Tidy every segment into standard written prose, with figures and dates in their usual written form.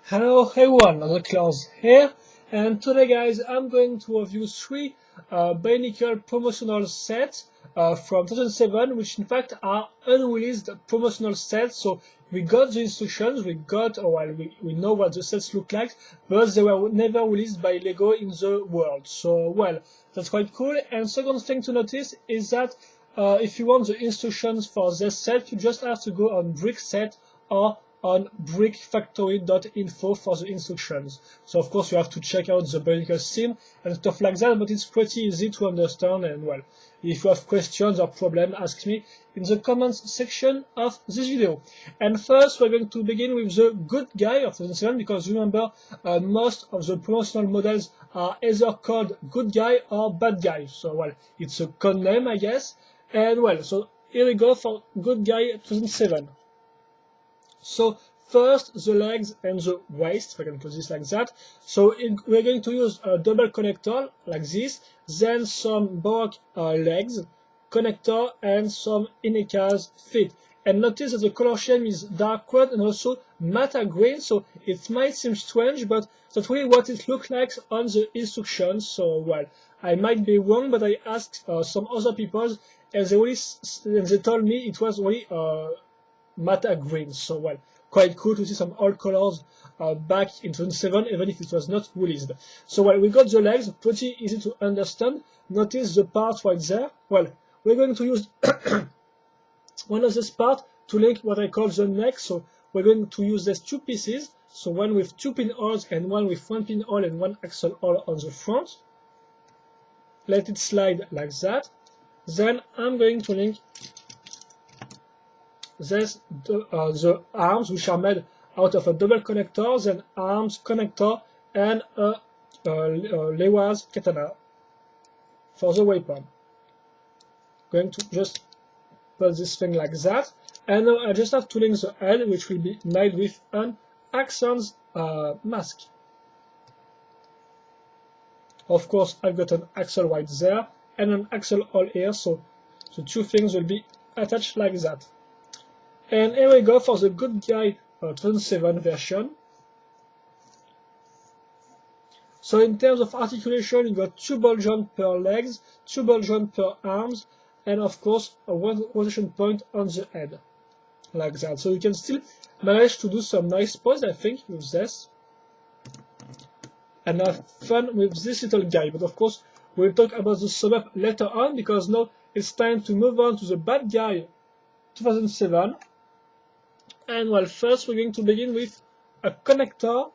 Hello everyone, Articulations here, and today guys I'm going to review three Bionicle promotional sets from 2007, which in fact are unreleased promotional sets. So we got the instructions, we know what the sets look like, but they were never released by Lego in the world. So well, that's quite cool. And second thing to notice is that if you want the instructions for this set, you just have to go on Brickset or on brickfactory.info for the instructions. So of course you have to check out the Bionicle theme and stuff like that, but it's pretty easy to understand. And well, if you have questions or problems, ask me in the comments section of this video. And first we're going to begin with the good guy of 2007, because remember most of the promotional models are either called good guy or bad guy. So well, it's a code name I guess. And well, so here we go for good guy 2007. So first the legs and the waist, if I can put this like that. So we're going to use a double connector like this, then some baroque legs, connector, and some Ineka's feet. And notice that the color scheme is dark red and also matte green, so it might seem strange, but that's really what it looks like on the instructions. So well, I might be wrong, but I asked some other people, and they told me it was really matte green. So well, quite cool to see some old colors back in 2007, even if it was not released. So well, we got the legs, pretty easy to understand. Notice the part right there. Well, we're going to use one of this part to link what I call the neck. So we're going to use these two pieces, so one with two pinholes and one with one pinhole and one axle hole on the front. Let it slide like that. Then I'm going to link the arms, which are made out of a double connector, then arms, connector, and a Lewa's katana for the weapon. Going to just put this thing like that, and now I just have to link the head, which will be made with an accents mask. Of course, I've got an axle right there and an axle hole here, so the two things will be attached like that. And here we go for the good guy 2007 version. So in terms of articulation, you got 2 ball joints per legs, 2 ball joints per arms, and of course a 1 rotation point on the head, like that. So you can still manage to do some nice pose, I think, with this, and have fun with this little guy. But of course, we'll talk about the sum up later on, because now it's time to move on to the bad guy 2007. And well, first we're going to begin with a connector,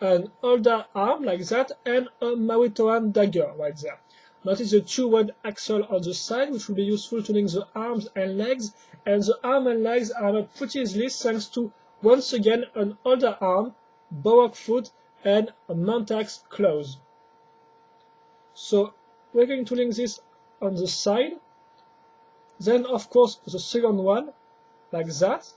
an older arm like that, and a Mawitoan dagger right there. Notice the 2 wide axle on the side, which will be useful to link the arms and legs, and the arm and legs are made pretty easily thanks to, once again, an older arm, baroque foot, and a Mantax claws. So we're going to link this on the side, then of course the second one, like that.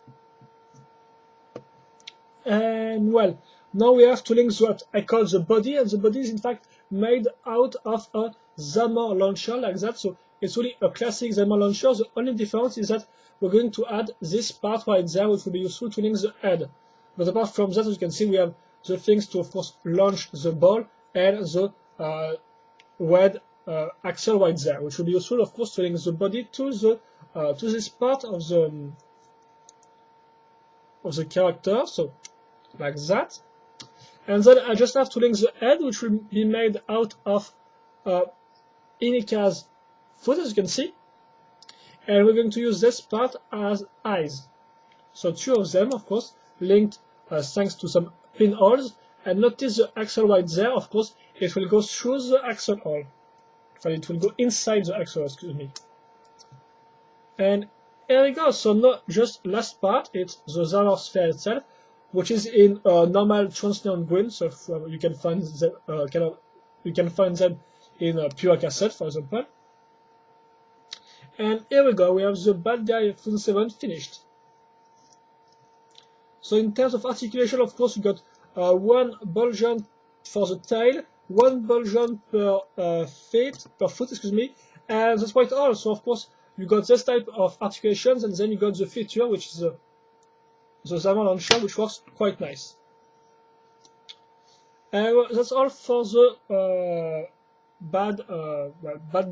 And well, now we have to link what I call the body, and the body is in fact made out of a Zamor launcher like that. So it's really a classic Zamor launcher. The only difference is that we're going to add this part right there, which will be useful to link the head. But apart from that, as you can see, we have the things to of course launch the ball and the red axle right there, which will be useful of course to link the body to this part of the character. So like that. And then I just have to link the head, which will be made out of Ineka's foot, as you can see. And we're going to use this part as eyes. So 2 of them, of course, linked thanks to some pinholes. And notice the axle right there, of course, it will go through the axle hole. It will go inside the axle, excuse me. And here we go. So not just last part, it's the Zamor sphere itself, which is in normal transparent green. So you can find them in pure cassette, for example. And here we go. We have the bad guy 2007 finished. So in terms of articulation, of course, you got 1 ball joint for the tail, 1 ball joint per foot, excuse me, and that's quite all. So of course, you got this type of articulations, and then you got the feature, which is the Zamor launcher, which works quite nice. That's all for the bad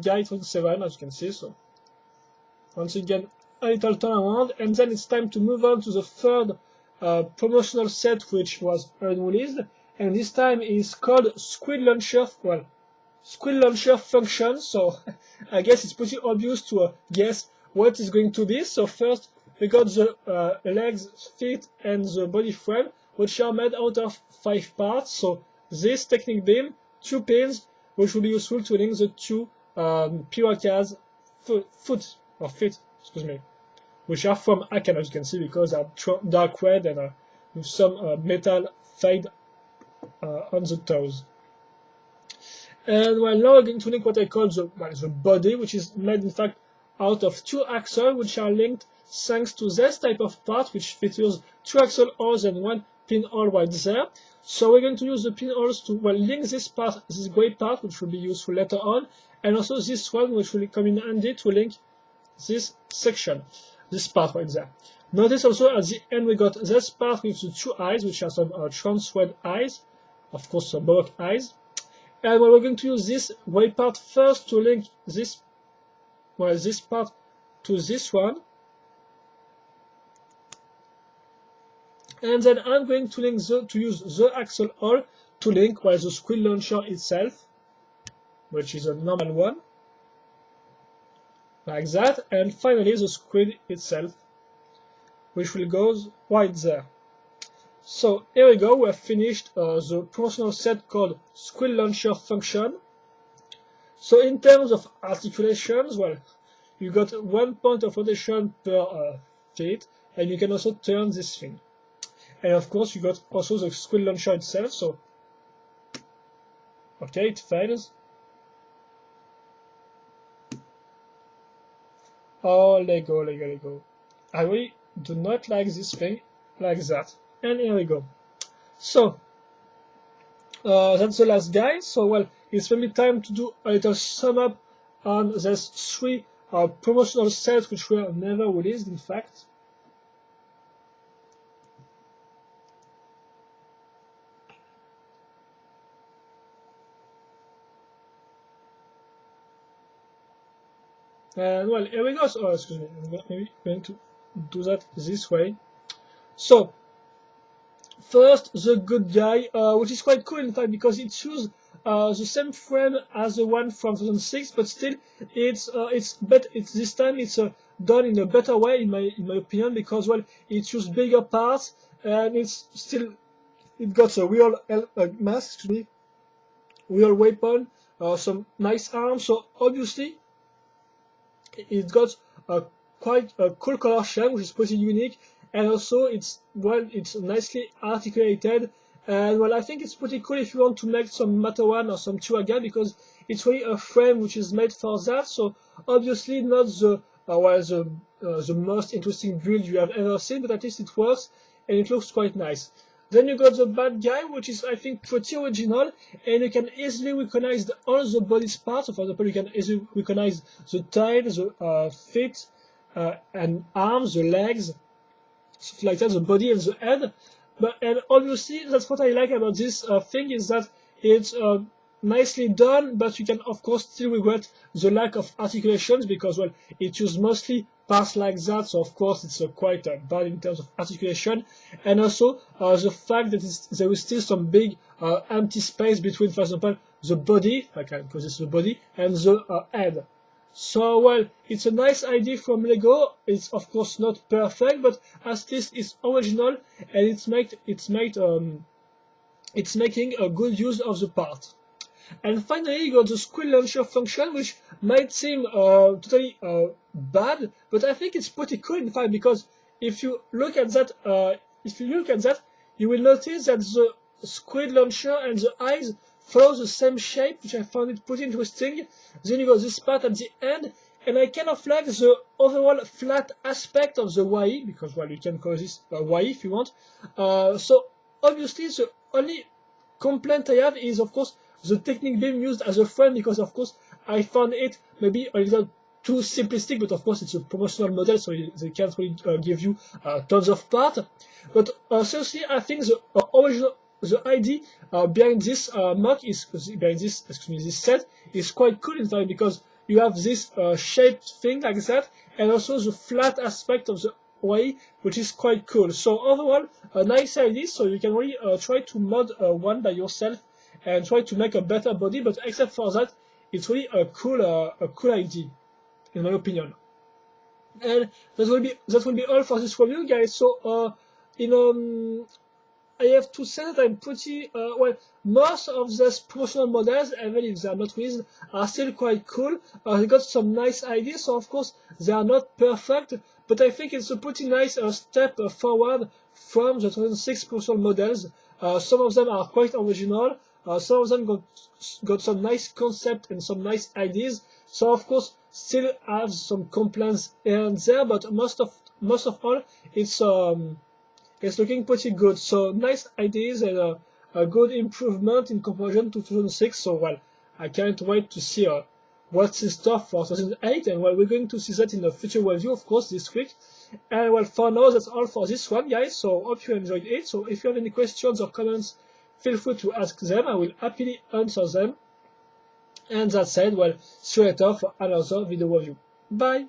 guy 27, as you can see. So once again, a little turnaround, and then it's time to move on to the third promotional set, which was unreleased, and this time is called Squeal Launcher. Well, Squeal Launcher function. So I guess it's pretty obvious to guess what is going to be. So first we got the legs, feet, and the body frame, which are made out of 5 parts. So this technique beam, 2 pins, which will be useful to link the two Piraka's feet, excuse me, which are from Akan, as you can see, because they are dark red and with some metal fade on the toes. And well, now we're going to link what I call the body, which is made in fact out of 2 axles, which are linked thanks to this type of part, which features 2 axle holes and 1 pinhole right there. So we're going to use the pinholes to link this part, this gray part, which will be useful later on, and also this one, which will come in handy to link this section, this part right there. Notice also at the end we got this part with the 2 eyes, which are some transferred eyes, of course some Baroque eyes. And we're going to use this gray part first to link this part to this one. And then I'm going to use the axle hole to link the Squeal Launcher itself, which is a normal one, like that, and finally the Squeal itself, which will go right there. So here we go, we have finished the promotional set called Squeal Launcher function. So in terms of articulations, well, you got 1 point of rotation per feet, and you can also turn this thing. And of course you got also the Squeal Launcher itself, so okay, it fails. Oh, Lego. I really do not like this thing like that. And here we go. So that's the last guy. So well, it's maybe time to do a little sum up on these 3 promotional sets which were never released, in fact. And well, here we go. So, excuse me, I'm maybe going to do that this way. So first, the good guy, which is quite cool in fact, because it uses the same frame as the one from 2006, but still it's this time it's done in a better way in my opinion, because well, it uses bigger parts and it got a real mask, excuse me, real weapon, some nice arms. So obviously it got quite a cool color scheme, which is pretty unique, and also it's nicely articulated. And well, I think it's pretty cool if you want to make some Matawan or some Chuaga, because it's really a frame which is made for that. So obviously not the most interesting build you have ever seen, but at least it works and it looks quite nice. Then you got the bad guy, which is I think pretty original, and you can easily recognize all the body parts. For example, you can easily recognize the tail, the feet, and arms, the legs, stuff like that, the body and the head. And obviously that's what I like about this thing, is that it's nicely done, but you can of course still regret the lack of articulations, because well, it uses mostly parts like that, so of course it's quite bad in terms of articulation, and also the fact that there is still some big empty space between, for example, the body, because it's the body, and the head. So well, it's a nice idea from Lego. It's of course not perfect, but at least it's original, and it's making a good use of the part. And finally, you got the Squeal Launcher function, which might seem totally bad, but I think it's pretty cool in fact, because if you look at that, you will notice that the Squeal Launcher and the eyes follow the same shape, which I found it pretty interesting. Then you got this part at the end, and I kind of like the overall flat aspect of the YE, because well, you can call this YE if you want. So obviously the only complaint I have is of course the technique being used as a frame, because of course I found it maybe a little too simplistic, but of course it's a promotional model, so they can't really give you tons of parts. But seriously, I think the the idea behind this mock is behind this this set is quite cool in fact, because you have this shaped thing like that, and also the flat aspect of the way, which is quite cool. So overall, a nice idea. So you can really try to mod one by yourself and try to make a better body. But except for that, it's really a cool idea, in my opinion. And that will be all for this review, guys. So I have to say that I'm pretty well. Most of these promotional models, even if they are not released, are still quite cool. They got some nice ideas, so of course they are not perfect, but I think it's a pretty nice step forward from the 2006 promotional models. Some of them are quite original. Some of them got some nice concept and some nice ideas. So of course still have some complaints here and there, but most of all it's looking pretty good. So nice ideas and a good improvement in comparison to 2006. So well, I can't wait to see what's in store for 2008, and well, we're going to see that in a future review, of course, this week. And well, for now, that's all for this one, guys. So hope you enjoyed it. So if you have any questions or comments, feel free to ask them. I will happily answer them. And that said, well, see you later for another video review. Bye!